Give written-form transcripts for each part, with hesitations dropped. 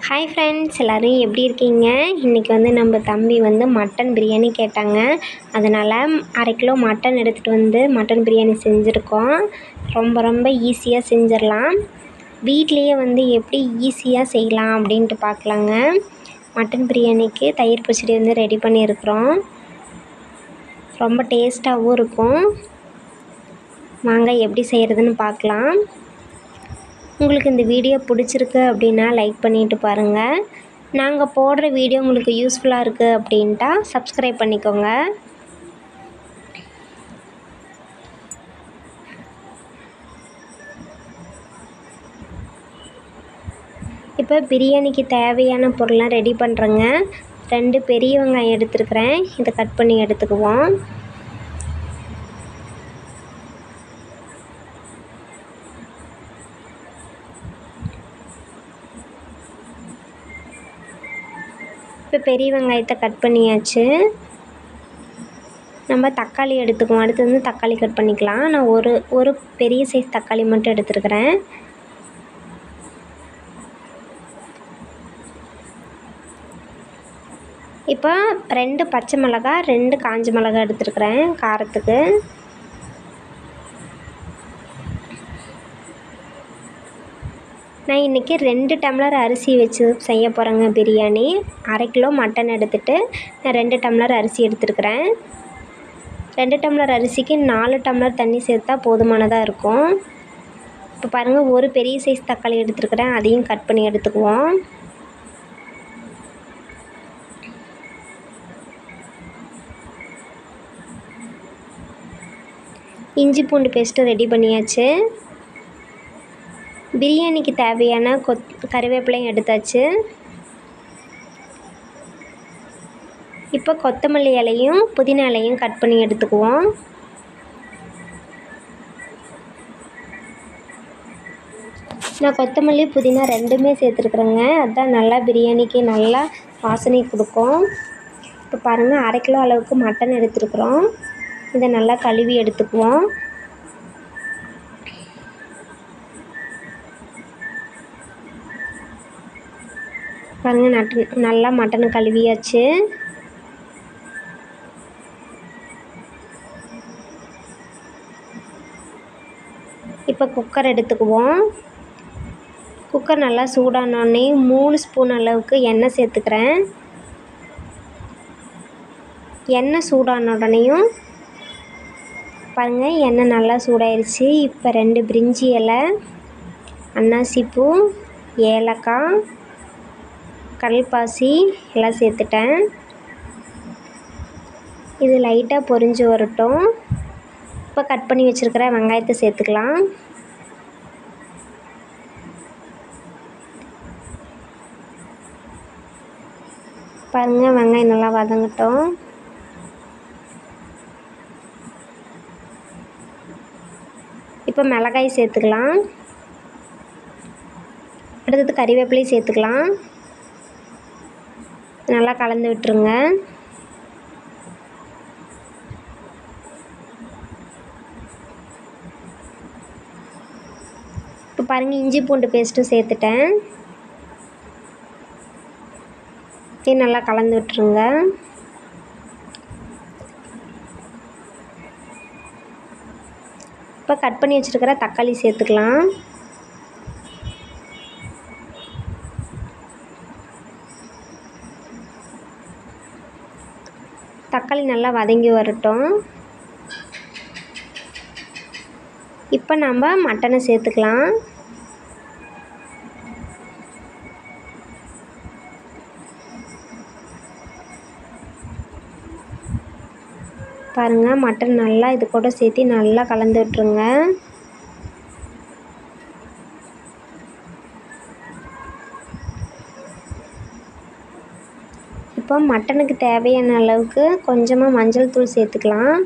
Hi friends, எல்லோரும் எப்படி இருக்கீங்க? இன்றைக்கி நம்ம தம்பி மட்டன் பிரியாணி கேட்டாங்க. அதனால் அரை கிலோ மட்டன் எடுத்துகிட்டு மட்டன் பிரியாணி செஞ்சுருக்கோம். ரொம்ப ஈஸியாக செஞ்சிடலாம். வீட்லேயே எப்படி ஈஸியாக செய்யலாம் அப்படின்ட்டு பார்க்கலாங்க. மட்டன் பிரியாணிக்கு தயிர் பச்சடி ரெடி பண்ணியிருக்கிறோம். ரொம்ப டேஸ்ட்டாகவும் இருக்கும். வாங்க எப்படி செய்கிறதுன்னு பார்க்கலாம். உங்களுக்கு இந்த வீடியோ பிடிச்சிருக்கு அப்படின்னா லைக் பண்ணிவிட்டு பாருங்கள். நாங்கள் போடுற வீடியோ உங்களுக்கு யூஸ்ஃபுல்லாக இருக்குது அப்படின்ட்டா சப்ஸ்கிரைப் பண்ணிக்கோங்க. இப்போ பிரியாணிக்கு தேவையான பொருள்லாம் ரெடி பண்ணுறேங்க. 2 பெரிய வெங்காயம் எடுத்துருக்கிறேன். இதை கட் பண்ணி எடுத்துக்குவோம். இப்போ பெரிய வெங்காயத்தை கட் பண்ணியாச்சு. நம்ம தக்காளி எடுத்துக்குவோம். அடுத்து தக்காளி கட் பண்ணிக்கலாம். நான் ஒரு பெரிய சைஸ் தக்காளி மட்டும் எடுத்துருக்கிறேன். இப்போ 2 பச்சை மிளகாய், 2 காஞ்ச மிளகாய் எடுத்துருக்கிறேன் காரத்துக்கு. நான் இன்றைக்கி 2 டம்ளர் அரிசி வச்சு செய்ய போகிறேங்க பிரியாணி. அரை கிலோ மட்டன் எடுத்துகிட்டு நான் 2 டம்ளர் அரிசி எடுத்துருக்கிறேன். 2 டம்ளர் அரிசிக்கு 4 டம்ளர் தண்ணி சேர்த்தா போதுமானதாக இருக்கும். இப்போ பாருங்கள், ஒரு பெரிய சைஸ் தக்காளி எடுத்துருக்கிறேன். அதையும் கட் பண்ணி எடுத்துக்குவோம். இஞ்சி பூண்டு பேஸ்ட்டு ரெடி பண்ணியாச்சு. பிரியாணிக்கு தேவையான கறிவேப்பிலையும் எடுத்தாச்சு. இப்போ கொத்தமல்லி இலையும் புதினா இலையும் கட் பண்ணி எடுத்துக்குவோம். நான் கொத்தமல்லி புதினா ரெண்டுமே சேர்த்துருக்குறேங்க. அதுதான் நல்லா பிரியாணிக்கு நல்லா வாசனை கொடுக்கும். இப்போ பாருங்கள், அரை கிலோ அளவுக்கு மட்டன் எடுத்துருக்குறோம். இதை நல்லா கழுவி எடுத்துக்குவோம். பாருங்கள், நல்லா மட்டனை கழுவியாச்சு. இப்போ குக்கர் எடுத்துக்குவோம். குக்கர் நல்லா சூடானோடனே 3 ஸ்பூன் அளவுக்கு எண்ணெய் சேர்த்துக்கிறேன். எண்ணெய் சூடான உடனேயும் பாருங்கள், எண்ணெய் நல்லா சூடாயிருச்சு. இப்போ 2 பிரிஞ்சி இலை, அன்னாசிப்பூ, ஏலக்காய், கடல்பாசி எல்லாம் சேர்த்துட்டேன். இது லைட்டாக பொரிஞ்சு வரட்டும். இப்போ கட் பண்ணி வச்சுருக்கிற வெங்காயத்தை சேர்த்துக்கலாம். பாருங்கள், வெங்காயம் நல்லா வதங்கட்டும். இப்போ மிளகாய் சேர்த்துக்கலாம். அடுத்தது கறிவேப்பிலையும் சேர்த்துக்கலாம். நல்லா கலந்து விட்டுருங்க. இப்போ பாருங்கள், இஞ்சி பூண்டு பேஸ்ட்டும் சேர்த்துட்டேன். இது நல்லா கலந்து விட்டுருங்க. இப்போ கட் பண்ணி வச்சுருக்கிற தக்காளி சேர்த்துக்கலாம். தக்காளி நல்லா வதங்கி வரட்டும். இப்போ நம்ம மட்டனை சேர்த்துக்கலாம். பாருங்கள், மட்டன் நல்லா இது கூட சேர்த்து நல்லா கலந்து விட்டுருங்க. இப்போ மட்டனுக்கு தேவையான அளவுக்கு கொஞ்சமாக மஞ்சள் தூள் சேர்த்துக்கலாம்.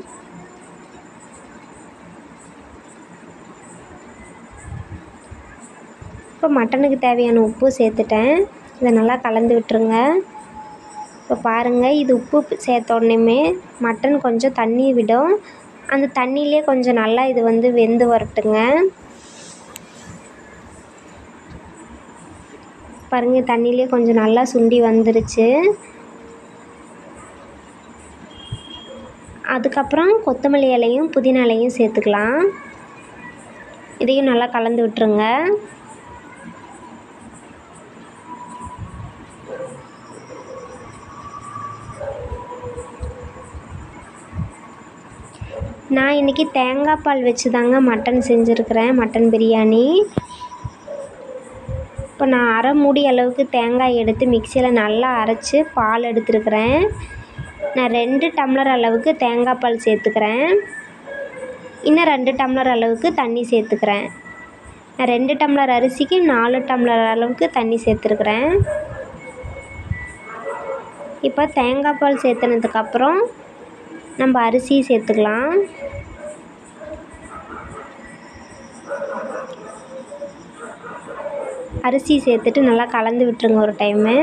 இப்போ மட்டனுக்கு தேவையான உப்பு சேர்த்துட்டேன். இதை நல்லா கலந்து விட்டுருங்க. இப்போ பாருங்கள், இது உப்பு சேர்த்த உடனேமே மட்டன் கொஞ்சம் தண்ணி விடும். அந்த தண்ணியிலே கொஞ்சம் நல்லா இது வெந்து வரட்டுங்க. பாருங்கள் தண்ணியிலே கொஞ்சம் நல்லா சுண்டி வந்துருச்சு. அதுக்கப்புறம் கொத்தமல்லி இலையும் புதினா இலையும் சேர்த்துக்கலாம். இதையும் நல்லா கலந்து விட்டுருங்க. நான் இன்றைக்கி தேங்காய் பால் வச்சு தாங்க மட்டன் செஞ்சுருக்கிறேன், மட்டன் பிரியாணி. இப்போ நான் அரை மூடி அளவுக்கு தேங்காய் எடுத்து மிக்சியில் நல்லா அரைச்சி பால் எடுத்துருக்கிறேன். நான் 2 டம்ளர் அளவுக்கு தேங்காய் பால் சேர்த்துக்கிறேன். இன்னும் 2 டம்ளர் அளவுக்கு தண்ணி சேர்த்துக்கிறேன். நான் 2 டம்ளர் அரிசிக்கு 4 டம்ளர் அளவுக்கு தண்ணி சேர்த்துருக்குறேன். இப்போ தேங்காய் பால் சேர்த்துனதுக்கப்புறம் நம்ம அரிசி சேர்த்துக்கலாம். அரிசி சேர்த்துட்டு நல்லா கலந்து விட்டுருங்க ஒரு டைமு.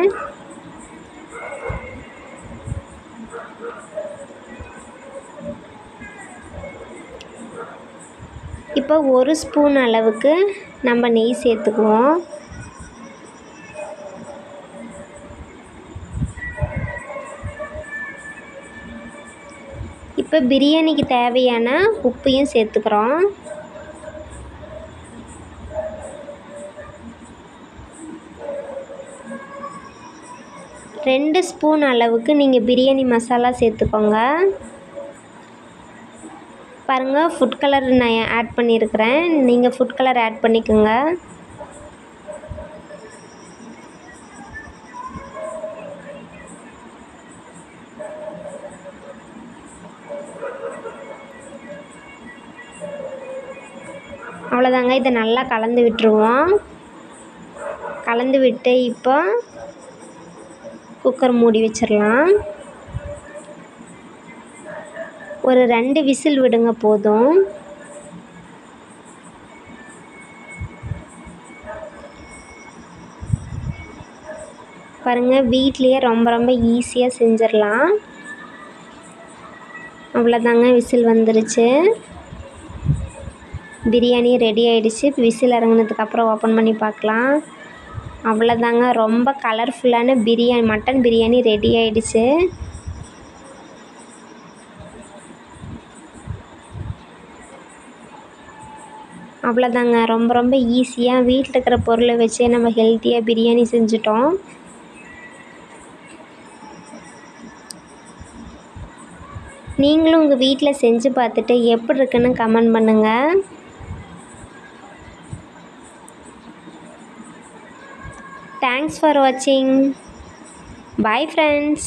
இப்போ 1 ஸ்பூன் அளவுக்கு நம்ம நெய் சேர்த்துக்குவோம். இப்போ பிரியாணிக்கு தேவையான உப்பையும் சேர்த்துக்கிறோம். ரெண்டு ஸ்பூன் அளவுக்கு நீங்கள் பிரியாணி மசாலா சேர்த்துக்கோங்க. பாருங்கள், ஃபுட் கலர் நான் ஆட் பண்ணியிருக்கிறேன். நீங்கள் ஃபுட் கலர் ஆட் பண்ணிக்கோங்க. அவ்வளோதாங்க, இதை நல்லா கலந்து விட்டுருவோம். கலந்து விட்டு இப்போ குக்கர் மூடி வச்சிடலாம். ஒரு 2 விசில் விடுங்க போதும். பாருங்கள், வீட்லேயே ரொம்ப ஈஸியாக செஞ்சிடலாம். அவ்வளோதாங்க, விசில் வந்துருச்சு. பிரியாணி ரெடி ஆகிடுச்சு. விசில் இறங்கினதுக்கப்புறம் ஓப்பன் பண்ணி பார்க்கலாம். அவ்வளோதாங்க, ரொம்ப கலர்ஃபுல்லான மட்டன் பிரியாணி ரெடி ஆகிடுச்சு. அவ்வளோதாங்க, ரொம்ப ஈஸியாக வீட்டில் இருக்கிற பொருளை வச்சே நம்ம ஹெல்த்தியாக பிரியாணி செஞ்சிட்டோம். நீங்களும் உங்கள் வீட்டில் செஞ்சு பார்த்துட்டு எப்படி இருக்குன்னு கமெண்ட் பண்ணுங்கள். Thanks for watching. Bye friends.